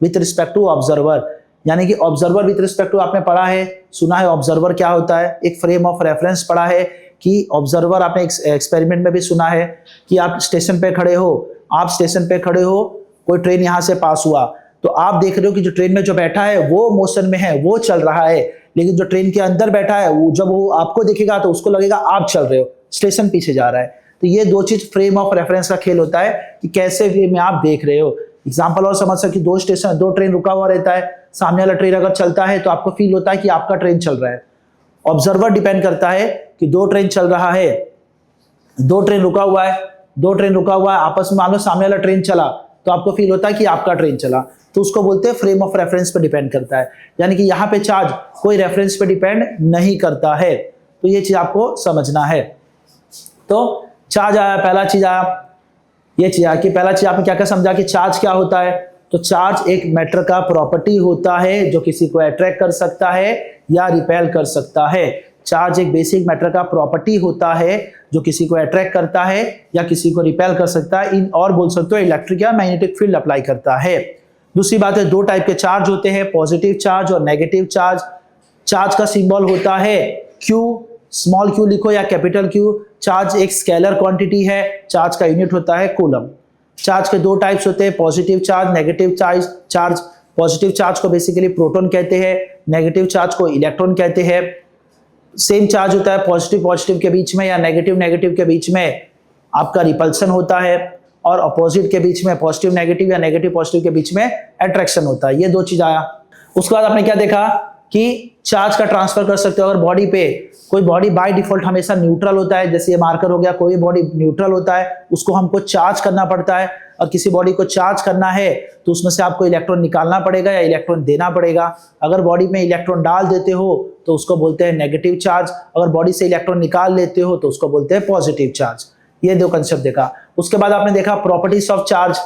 विथ रिस्पेक्ट टू ऑब्जर्वर। यानी कि ऑब्जर्वर विथ रिस्पेक्ट टू आपने पढ़ा है, सुना है ऑब्जर्वर क्या होता है, एक फ्रेम ऑफ रेफरेंस पढ़ा है कि ऑब्जर्वर आपने एक्सपेरिमेंट में भी सुना है कि आप स्टेशन पे खड़े हो, कोई ट्रेन यहां से पास हुआ तो आप देख रहे हो कि जो ट्रेन में जो बैठा है वो मोशन में है, वो चल रहा है, लेकिन जो ट्रेन के अंदर बैठा है वो जब वो आपको देखेगा तो उसको लगेगा आप चल रहे हो, स्टेशन पीछे जा रहा है। तो ये दो चीज फ्रेम ऑफ रेफरेंस का खेल होता है कि कैसे वे में आप देख रहे हो। एग्जांपल और समझ सकते, दो ट्रेन रुका हुआ रहता है, सामने वाला ट्रेन अगर चलता है तो आपको फील होता है कि आपका ट्रेन चल रहा है। ऑब्जर्वर डिपेंड करता है कि दो ट्रेन चल रहा है, दो ट्रेन रुका हुआ है, आपस में मान लो सामने वाला ट्रेन चला तो आपको फील होता है कि आपका ट्रेन चला, तो उसको बोलते हैं फ्रेम ऑफ रेफरेंस पे डिपेंड करता है। यानी कि यहाँ पे चार्ज कोई रेफरेंस पे डिपेंड नहीं करता है, तो ये चीज आपको समझना है। तो चार्ज आया, पहला चीज आया, ये चीज आया कि पहला चीज आपने क्या क्या समझा कि चार्ज क्या होता है। तो चार्ज एक मैटर का प्रॉपर्टी होता है जो किसी को अट्रैक्ट कर सकता है या रिपेल कर सकता है। चार्ज एक बेसिक मैटर का प्रॉपर्टी होता है जो किसी को अट्रैक्ट करता है या किसी को रिपेल कर सकता है, इन और बोल सकते हो इलेक्ट्रिक या मैग्नेटिक फील्ड अप्लाई करता है। दूसरी बात है, दो टाइप के चार्ज होते हैं, पॉजिटिव चार्ज और नेगेटिव चार्ज। चार्ज का सिंबल होता है Q, स्मॉल q लिखो या कैपिटल Q। चार्ज एक स्केलर क्वांटिटी है, चार्ज का यूनिट होता है कूलम। चार्ज के दो टाइप्स होते हैं, positive charge, negative charge. Positive charge को बेसिकली प्रोटॉन कहते हैं, नेगेटिव चार्ज को इलेक्ट्रॉन कहते हैं। सेम चार्ज होता है, पॉजिटिव के बीच में या नेगेटिव के बीच में आपका रिपल्सन होता है, और अपोजिट के बीच में पॉजिटिव नेगेटिव या नेगेटिव पॉजिटिव के बीच में अट्रैक्शन होता है। ये दो चीज आया। उसके बाद आपने क्या देखा कि चार्ज का ट्रांसफर कर सकते हो। अगर बॉडी पे कोई बॉडी बाय डिफॉल्ट हमेशा न्यूट्रल होता है, जैसे ये मार्कर हो गया, कोई बॉडी न्यूट्रल होता है, उसको हमको चार्ज करना पड़ता है। और किसी बॉडी को चार्ज करना है तो उसमें से आपको इलेक्ट्रॉन निकालना पड़ेगा या इलेक्ट्रॉन देना पड़ेगा। अगर बॉडी में इलेक्ट्रॉन डाल देते हो तो उसको बोलते हैं नेगेटिव चार्ज, अगर बॉडी से इलेक्ट्रॉन निकाल लेते हो तो उसको बोलते हैं पॉजिटिव चार्ज। ये दो कंसेप्ट देखा। उसके बाद आपने देखा प्रॉपर्टीज ऑफ चार्ज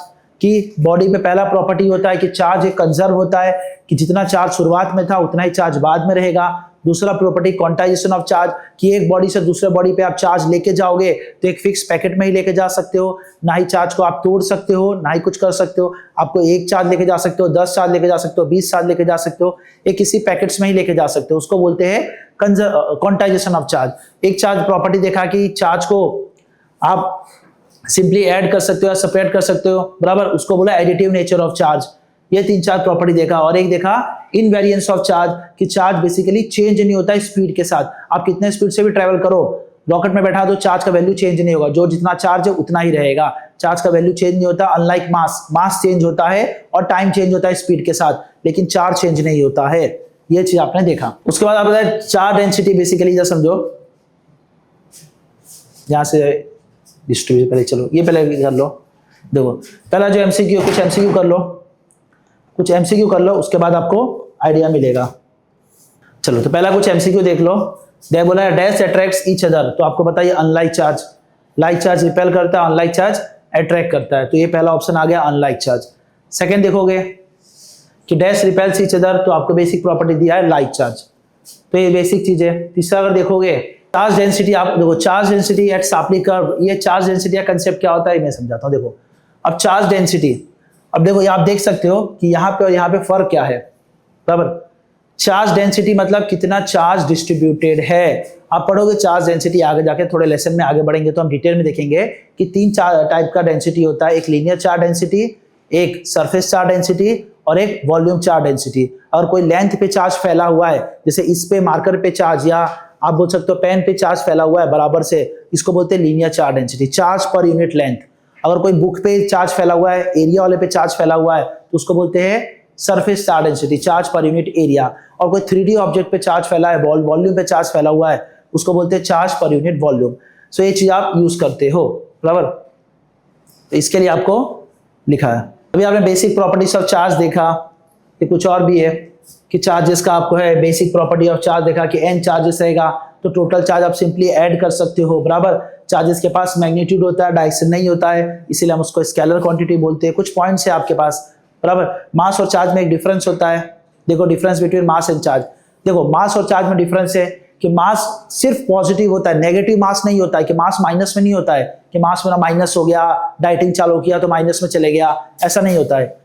कि बॉडी पे पहला प्रॉपर्टी होता है कि चार्ज एक कंजर्व होता है, कि जितना चार्ज शुरुआत में था उतना ही चार्ज बाद में रहेगा। दूसरा प्रॉपर्टी क्वांटाइजेशन ऑफ चार्ज, कि एक बॉडी से दूसरे बॉडी पे आप चार्ज लेके जाओगे तो एक फिक्स पैकेट में ही लेके जा सकते हो, ना ही चार्ज को आप तोड़ सकते हो, ना ही कुछ कर सकते हो। आपको एक चार्ज लेके जा सकते हो, 10 चार्ज लेके जा सकते हो, 20 चार्ज लेके जा सकते हो, एक किसी पैकेट्स में ही लेके जा सकते हो। उसको बोलते हैं क्वांटाइजेशन ऑफ चार्ज। एक चार्ज प्रॉपर्टी देखा कि चार्ज को आप सिंपली ऐड कर सकते हो या सेपरेट कर सकते हो, बराबर, उसको बोला एडिटिव नेचर ऑफ चार्ज। ये 3-4 प्रॉपर्टी देखा। और एक देखा इनवेरिएंस ऑफ चार्ज, कि चार्ज बेसिकली चेंज नहीं होता है स्पीड के साथ। आप कितने स्पीड से भी ट्रेवल करो, रॉकेट में बैठा दो, चार्ज का वैल्यू चेंज नहीं होगा, जो जितना चार्ज है उतना ही रहेगा, चार्ज का वैल्यू चेंज नहीं होता। अनलाइक मास चेंज होता है और टाइम चेंज होता है स्पीड के साथ, लेकिन चार्ज चेंज नहीं होता है। ये चीज आपने देखा। उसके बाद आप बताए चार्ज डेंसिटी बेसिकली जरा समझो, यहां से डिस्ट्रीब्यूट पहले, चलो ये पहले कर लो। देखो पहला जो एमसीक्यू, कुछ एमसीक्यू कर लो, कुछ एमसीक्यू कर लो, उसके बाद आपको आइडिया मिलेगा। चलो तो पहला कुछ एमसीक्यू देख लो। दे बोला है डैश अट्रैक्ट्स ईच अदर, तो आपको बताइए unlike charge, like charge repel करता है, अनलाइक चार्ज अट्रैक्ट करता है, तो ये पहला ऑप्शन आ गया अनलाइक चार्ज। सेकंड देखोगे कि डैश रिपेल्स ईच अदर, तो आपको बेसिक प्रॉपर्टी दिया है लाइक चार्ज, तो ये बेसिक चीज है। तीसरा अगर देखोगे चार्ज डेंसिटी, आप देखो charge density at sharply curve, ये चार्ज डेंसिटी का कंसेप्ट क्या होता है मैं समझाता हूँ। देखो अब चार्ज डेंसिटी, अब देखो आप देख सकते हो कि यहाँ पे और यहाँ पे फर्क क्या है, बराबर। चार्ज डेंसिटी मतलब कितना चार्ज डिस्ट्रीब्यूटेड है। आप पढ़ोगे चार्ज डेंसिटी आगे जाके, थोड़े लेसन में आगे बढ़ेंगे तो हम डिटेल में देखेंगे कि 3 टाइप का डेंसिटी होता है, एक लीनियर चार्ज डेंसिटी, एक सरफेस चार्ज डेंसिटी और एक वॉल्यूम चार्ज डेंसिटी। अगर कोई लेंथ पे चार्ज फैला हुआ है, जैसे इस पे मार्कर पे चार्ज, या आप बोल सकते हो पेन पे चार्ज फैला हुआ है बराबर से, इसको बोलते हैं linear charge density, charge per unit length. अगर कोई बुक पे चार्ज फैला हुआ है, एरिया वाले पे चार्ज फैला हुआ है, तो उसको बोलते हैं surface charge density, charge per unit area. और कोई 3D ऑब्जेक्ट पे चार्ज फैला है, वॉल्यूम पे चार्ज फैला हुआ है, उसको बोलते हैं चार्ज पर यूनिट वॉल्यूम। सो ये चीज आप यूज करते हो, बराबर। तो इसके लिए आपको लिखा है। अभी आपने बेसिक प्रॉपर्टीज ऑफ चार्ज देखा, कि कुछ और भी है कि चार्जेस का आपको है बेसिक प्रॉपर्टी ऑफ चार्ज देखा कि n चार्जेस रहेगा तो टोटल चार्ज आप सिंपली ऐड कर सकते हो, बराबर। चार्जेस के पास मैग्नीट्यूड होता है, डायरेक्शन नहीं होता है, इसीलिए हम उसको स्केलर क्वांटिटी बोलते हैं। कुछ पॉइंट्स है आपके पास, बराबर। मास और चार्ज में एक डिफरेंस होता है, देखो difference between mass and charge. देखो मास और चार्ज में डिफरेंस है कि मास सिर्फ पॉजिटिव होता है, नेगेटिव मास नहीं होता है, कि मास माइनस में नहीं होता है कि मास मेरा माइनस हो गया, डाइटिंग चालू किया तो माइनस में चले गया, ऐसा नहीं होता है,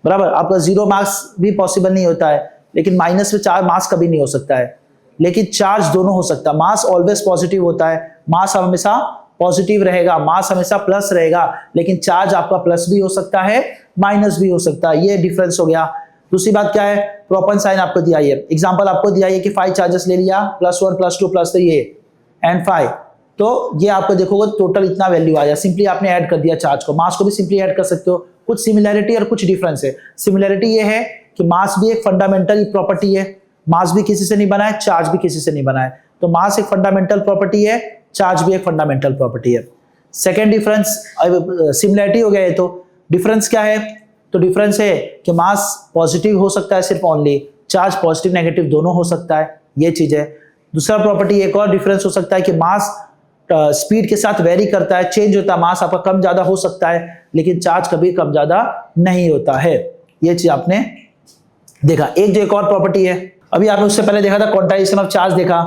बराबर। आपका जीरो मास भी पॉसिबल नहीं होता है, लेकिन माइनस में चार्ज मास कभी नहीं हो सकता है, लेकिन चार्ज दोनों हो सकता है। मास ऑलवेज पॉजिटिव होता है, मास हमेशा पॉजिटिव रहेगा, मास हमेशा प्लस रहेगा, लेकिन चार्ज आपका प्लस भी हो सकता है, माइनस भी हो सकता है, ये डिफरेंस हो गया। दूसरी बात क्या है, प्रोपन साइन आपको दिया है, एग्जांपल आपको दिया है कि 5 चार्जेस ले लिया, +1 +2 +3 एंड 5, तो ये आपको देखोगे टोटल इतना वैल्यू आया, सिंपली आपने ऐड कर दिया चार्ज को। मास को भी सिंपली ऐड कर सकते हो। कुछ सिमिलैरिटी और कुछ डिफरेंस है। सिमिलैरिटी ये है कि मास भी एक फंडामेंटल प्रॉपर्टी है, मास भी किसी से नहीं बना है, चार्ज भी किसी से नहीं बना है, तो मास एक फंडामेंटल प्रॉपर्टी है, चार्ज भी एक फंडामेंटल प्रॉपर्टी है। सेकेंड डिफरेंस, सिमिलैरिटी हो गया है, तो डिफरेंस क्या है, तो डिफरेंस है कि मास पॉजिटिव हो सकता है सिर्फ ओनली, चार्ज पॉजिटिव नेगेटिव दोनों हो सकता है, ये चीज है। दूसरा प्रॉपर्टी एक और डिफरेंस हो सकता है कि मास स्पीड के साथ वेरी करता है, चेंज होता है, मास आपका कम ज्यादा हो सकता है, लेकिन चार्ज कभी कम ज्यादा नहीं होता है, ये चीज आपने देखा। एक और प्रॉपर्टी है, अभी आपने उससे पहले देखा था क्वांटाइजेशन ऑफ चार्ज देखा,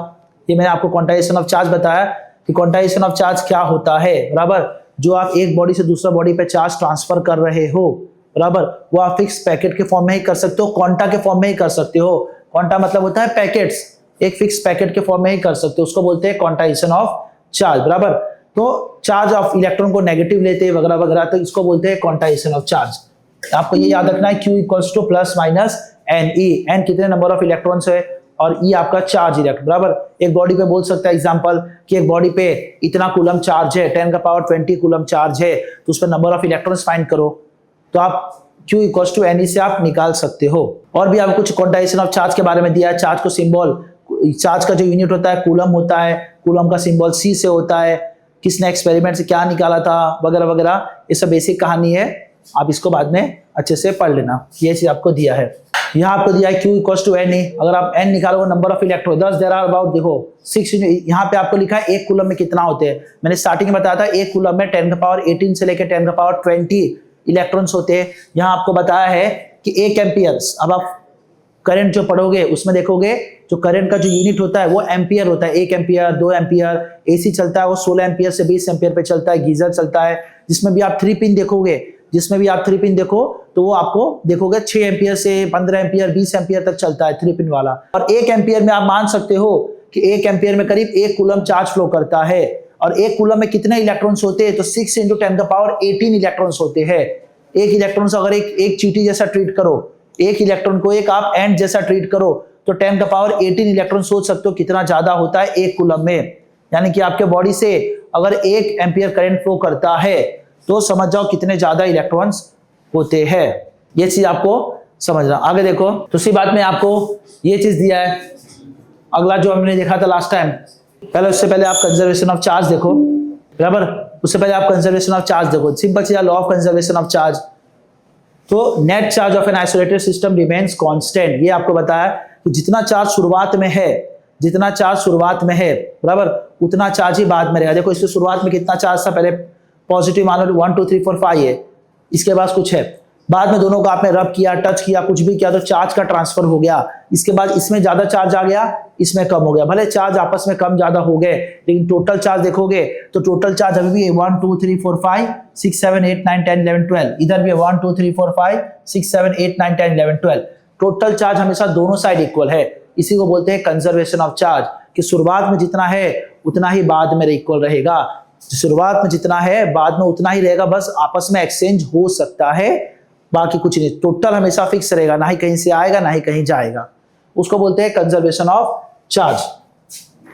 ये मैंने आपको क्वांटाइजेशन ऑफ चार्ज बताया कि क्वांटाइजेशन ऑफ चार्ज क्या होता है, बराबर। जो आप एक बॉडी से दूसरा बॉडी पे चार्ज ट्रांसफर कर रहे हो, बराबर, वो आप फिक्स पैकेट के फॉर्म में ही कर सकते हो, क्वांटा के फॉर्म में ही कर सकते हो। क्वांटा मतलब होता है पैकेट्स, एक फिक्स पैकेट के फॉर्म में ही कर सकते हो, उसको बोलते हैं क्वांटाइजेशन ऑफ चार्ज, बराबर। तो चार्ज ऑफ इलेक्ट्रॉन को नेगेटिव लेते हैं वगैरह वगैरह, तो इसको बोलते हैं क्वांटाइजेशन ऑफ चार्ज। आपको ये याद रखना है, Q equals to plus minus n e, n कितने नंबर ऑफ इलेक्ट्रॉन्स है और ई आपका चार्ज इलेक्ट्रॉन, बराबर। एक बॉडी पे बोल सकता है एग्जांपल कि एक बॉडी पे इतना कूलम चार्ज है, 10⁻20 कूलम चार्ज है, तो उस पर नंबर ऑफ इलेक्ट्रॉन्स फाइंड करो, तो आप Q equals to n e से आप निकाल सकते हो। और भी आपको कुछ क्वांटाइजेशन ऑफ चार्ज के बारे में दिया है। चार्ज को सिंबल, चार्ज का जो यूनिट होता है कूलम होता है, कूलम का सिंबल C से होता है, किसने एक्सपेरिमेंट से क्या निकाला था वगैरह वगैरह, ये सब बेसिक कहानी है, आप इसको बाद में अच्छे से पढ़ लेना, ये चीज आपको दिया है। यहाँ आपको दिया है Q equals to n e, अगर आप n निकालोगे number of electron, 10 there are about, देखो 6, यहाँ पे आपको लिखा है एक कूलम में कितना होते हैं। मैंने स्टार्टिंग में बताया था एक कूलम में 10⁻18 से लेकर 10⁻20 इलेक्ट्रॉन्स होते हैं। यहाँ आपको बताया है कि 1 एम्पियर्स, अब आप करंट जो पढ़ोगे उसमें देखोगे जो करंट का जो यूनिट होता है वो एम्पियर होता है, 1 एम्पियर 2 एम्पियर। एसी चलता है वो 16 एम्पियर से 20 एम्पियर पे चलता है। गीजर चलता है जिसमें भी आप 3 पिन देखोगे, जिसमें भी आप 3 पिन देखो तो वो आपको देखोगे 6 एम्पियर से 15 एम्पियर 20 एम्पियर तक चलता है 3 पिन वाला। और 1 एम्पियर में आप मान सकते हो कि 1 एम्पियर में करीब 1 कूलम चार्ज फ्लो करता है। और 1 कूलम में कितने इलेक्ट्रॉन्स होते हैं, तो 6 × 10⁻18 इलेक्ट्रॉन्स होते हैं। एक इलेक्ट्रॉन अगर एक चीटी जैसा ट्रीट करो, एक इलेक्ट्रॉन को एक आप एंड जैसा ट्रीट करो, तो 10⁻18 इलेक्ट्रॉन सोच सकते हो कितना ज्यादा होता है 1 कूलम में। यानी कि आपके बॉडी से अगर 1 एम्पियर करंट फ्लो करता है तो समझ जाओ कितने ज्यादा इलेक्ट्रॉन्स होते हैं। ये चीज आपको समझना। आगे देखो, दूसरी बात में आपको ये चीज दिया है, अगला जो हमने देखा था लास्ट टाइम, पहले उससे पहले आप कंजर्वेशन ऑफ चार्ज देखो, बराबर, उससे पहले आप कंजर्वेशन ऑफ चार्ज देखो, सिंपल सी law of conservation of charge. तो net charge of an isolated system remains constant, ये आपको बताया कि जितना चार्ज शुरुआत में है, जितना चार्ज शुरुआत में है, बराबर, उतना चार्ज ही बाद में रहेगा। देखो इसके शुरुआत में कितना चार्ज था, पहले पॉजिटिव मान लो 1 2 3 4 5 है, इसके बाद कुछ है, बाद में दोनों को आपने रब किया, टच किया, कुछ भी किया तो चार्ज का ट्रांसफर हो गया, इसके बाद इसमें ज्यादा चार्ज आ गया, इसमें कम हो गया। भले चार्ज आपस में कम ज्यादा हो गए, लेकिन टोटल चार्ज देखोगे तो टोटल चार्ज अभी भी 1 2 3 4 5 6 7 8 9 10 11 12, इधर भी 1 2 3 4 5 6 7 8 9 10 11 12। टोटल चार्ज हमेशा दोनों साइड इक्वल है, इसी को बोलते हैं कंजर्वेशन ऑफ चार्ज, कि शुरुआत में जितना है उतना ही बाद में इक्वल रहेगा, शुरुआत में जितना है बाद में उतना ही रहेगा, बस आपस में एक्सचेंज हो सकता है, बाकी कुछ नहीं, टोटल हमेशा फिक्स रहेगा, ना ही कहीं से आएगा ना ही कहीं जाएगा, उसको बोलते हैं कंजर्वेशन ऑफ चार्ज।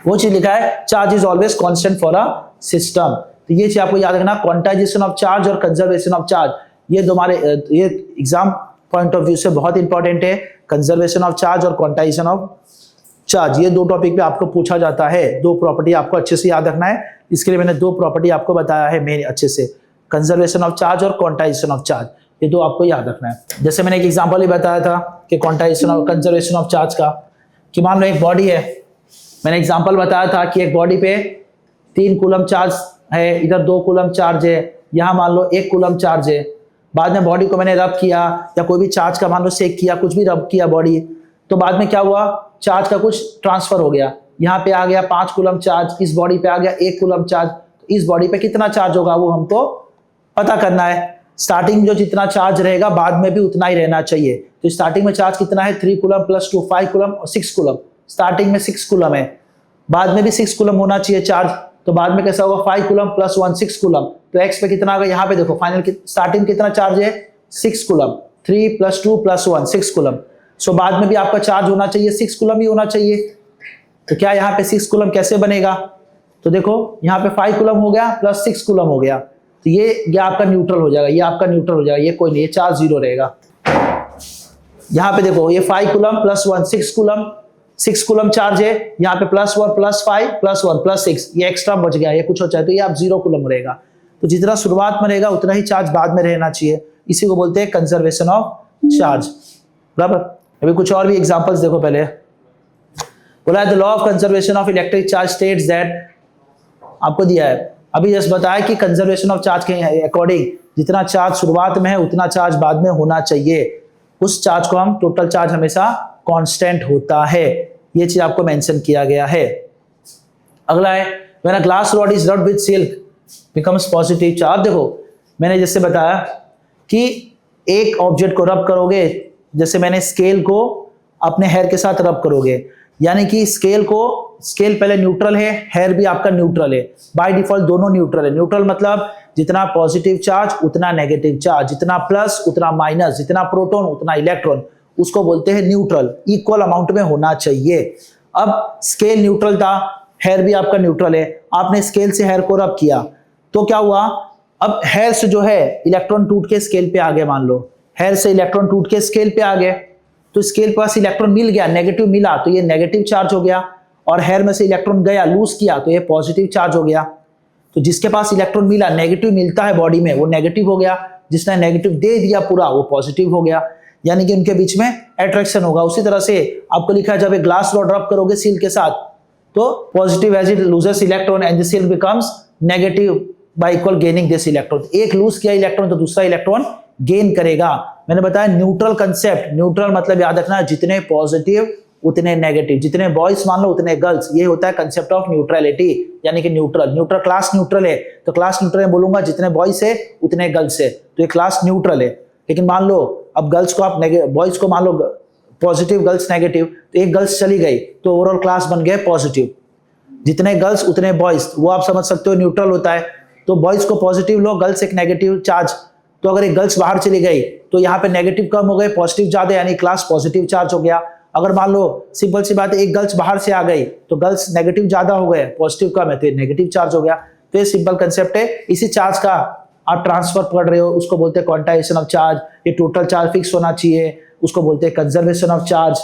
वो चीज लिखा है charge is always constant for a system, तो ये चीज आपको याद रखना, क्वांटाइजेशन ऑफ चार्ज और कंजर्वेशन ऑफ चार्ज, ये तुम्हारे ये एग्जाम पॉइंट ऑफ व्यू से बहुत इंपॉर्टेंट है, कंजर्वेशन ऑफ चार्ज और क्वांटाइजेशन ऑफ चार्ज, ये दो टॉपिक पे आपको पूछा जाता है, दो प्रॉपर्टी आपको अच्छे से याद रखना है, इसके लिए मैंने दो प्रॉपर्टी आपको बताया है मेन अच्छे से, कंजर्वेशन ऑफ चार्ज और क्वांटाइजेशन ऑफ चार्ज, ये दो आपको याद रखना है। जैसे मैंने एक एग्जांपल ही बताया था कि क्वांटाइजेशन और कंजर्वेशन ऑफ चार्ज का, कि मान लो एक बॉडी है, मैंने एग्जांपल बताया था कि एक बॉडी पे 3 कूलम चार्ज है, इधर 2 कूलम चार्ज है, यहाँ मान लो 1 कूलम चार्ज है, बाद में बॉडी को मैंने रब किया या कोई भी चार्ज का मान लो सेक किया, कुछ भी रब किया बॉडी, तो बाद में क्या हुआ, चार्ज का कुछ ट्रांसफर हो गया, यहाँ पे आ गया 5 कूलम चार्ज, इस बॉडी पे आ गया 1 कूलम चार्ज, तो इस बॉडी पे कितना चार्ज होगा वो हमको पता करना है। स्टार्टिंग जो जितना चार्ज रहेगा बाद में भी उतना ही रहना चाहिए, तो स्टार्टिंग में चार्ज कितना है, 3 कूलम प्लस 2 5 कूलम और 6 कूलम, स्टार्टिंग में 6 कूलम है, बाद में भी 6 कूलम होना चाहिए चार्ज, तो बाद में कैसा होगा 5 कूलम प्लस 1 6 कूलम, तो एक्स पे कितना होगा, यहाँ पे देखो फाइनल स्टार्टिंग कितना चार्ज है 6 कूलम, 3 + 2 + 1 6 कूलम, सो बाद में भी आपका चार्ज होना चाहिए 6 कूलम ही होना चाहिए, तो क्या यहाँ पे 6 कूलम कैसे बनेगा, तो देखो यहाँ पे 5 कूलम हो गया प्लस 6 कूलम हो गया, तो ये आपका न्यूट्रल हो जाएगा, ये आपका न्यूट्रल हो जाएगा, ये कोई नहीं, ये चार्ज 0 रहेगा। यहाँ पे देखो ये 5 कूलम प्लस 1 6 कूलम चार्ज है, यहाँ पे +1 + 5 + 1 + 6, ये एक्स्ट्रा बच गया, ये कुछ हो जाए तो ये आप 0 कूलम रहेगा, तो जितना शुरुआत में रहेगा उतना ही चार्ज बाद में रहना चाहिए, इसी को बोलते हैं कंजर्वेशन ऑफ चार्ज, बराबर। अभी कुछ और भी एग्जांपल्स देखो, पहले बोला है the law of conservation of electric charge states that, आपको दिया है अभी जस्ट बताया कि कंजर्वेशन ऑफ चार्ज के अकॉर्डिंग जितना चार्ज शुरुआत में है उतना चार्ज बाद में होना चाहिए, उस चार्ज को हम टोटल चार्ज हमेशा कांस्टेंट होता है, ये चीज आपको मेंशन किया गया है। अगला है when a glass rod is rubbed with silk becomes positive charge. देखो मैंने जैसे बताया कि एक ऑब्जेक्ट को रब करोगे, जैसे मैंने स्केल को अपने हेयर के साथ रब करोगे, यानी कि स्केल पहले न्यूट्रल है, हेयर भी आपका न्यूट्रल है, बाय डिफॉल्ट दोनों न्यूट्रल है। न्यूट्रल मतलब जितना पॉजिटिव चार्ज उतना नेगेटिव चार्ज, जितना प्लस उतना माइनस, जितना प्रोटॉन उतना इलेक्ट्रॉन, उसको बोलते हैं न्यूट्रल, इक्वल अमाउंट में होना चाहिए। अब स्केल न्यूट्रल था, हेयर भी आपका न्यूट्रल है, आपने स्केल से हेयर को रब किया तो क्या हुआ, अब हेयर से जो है इलेक्ट्रॉन टूट के स्केल पे आ गए, मान लो हेयर से इलेक्ट्रॉन टूट के स्केल पे आ गए, तो स्केल के पास इलेक्ट्रॉन मिल गया, नेगेटिव मिला तो ये नेगेटिव चार्ज हो गया, और हेयर में से इलेक्ट्रॉन गया लूज किया तो ये पॉजिटिव चार्ज हो गया। तो जिसके पास इलेक्ट्रॉन मिला, नेगेटिव मिलता है बॉडी में, वो नेगेटिव हो गया, जिसने नेगेटिव दे दिया पूरा वो पॉजिटिव हो गया, यानी कि उनके बीच में अट्रैक्शन होगा। उसी तरह से आपको लिखा है जब एक ग्लास रॉड रब करोगे सील के साथ तो positive as it loses electron and the seal becomes negative by equal gaining this electron, एक लूज किया इलेक्ट्रॉन तो दूसरा इलेक्ट्रॉन गेन करेगा। मैंने बताया न्यूट्रल कंसेप्ट, न्यूट्रल मतलब याद रखना जितने पॉजिटिव उतने नेगेटिव, जितने बॉयज मान लो उतने गर्ल्स, ये होता है कंसेप्ट ऑफ न्यूट्रलिटी, यानी कि न्यूट्रल क्लास न्यूट्रल है, तो क्लास न्यूट्रल में बोलूंगा जितने बॉयज है उतने गर्ल्स है, तो ये क्लास न्यूट्रल है। लेकिन मान लो अब गर्ल्स को आप बॉयज को मान लो पॉजिटिव गर्ल्स नेगेटिव, तो एक गर्ल्स चली गई तो ओवरऑल क्लास बन गया पॉजिटिव, जितने गर्ल्स उतने बॉयज, वो आप समझ सकते हो न्यूट्रल होता है। तो बॉयज को पॉजिटिव लो, गर्ल्स एक नेगेटिव चार्ज, तो अगर एक गर्ल्स बाहर चली गई तो यहाँ पे नेगेटिव कम हो गए, पॉजिटिव ज्यादा, यानी क्लास पॉजिटिव चार्ज हो गया। अगर मान लो सिंपल सी बात है एक गर्ल्स बाहर से आ गई तो गर्ल्स नेगेटिव ज्यादा हो गए, पॉजिटिव कम है तो नेगेटिव चार्ज हो गया। तो ये सिंपल कंसेप्ट है, इसी चार्ज का आप ट्रांसफर पढ़ रहे हो उसको बोलते हैं क्वांटाइजेशन ऑफ चार्ज। ये टोटल चार्ज फिक्स होना चाहिए, उसको बोलते हैं कंजर्वेशन ऑफ चार्ज।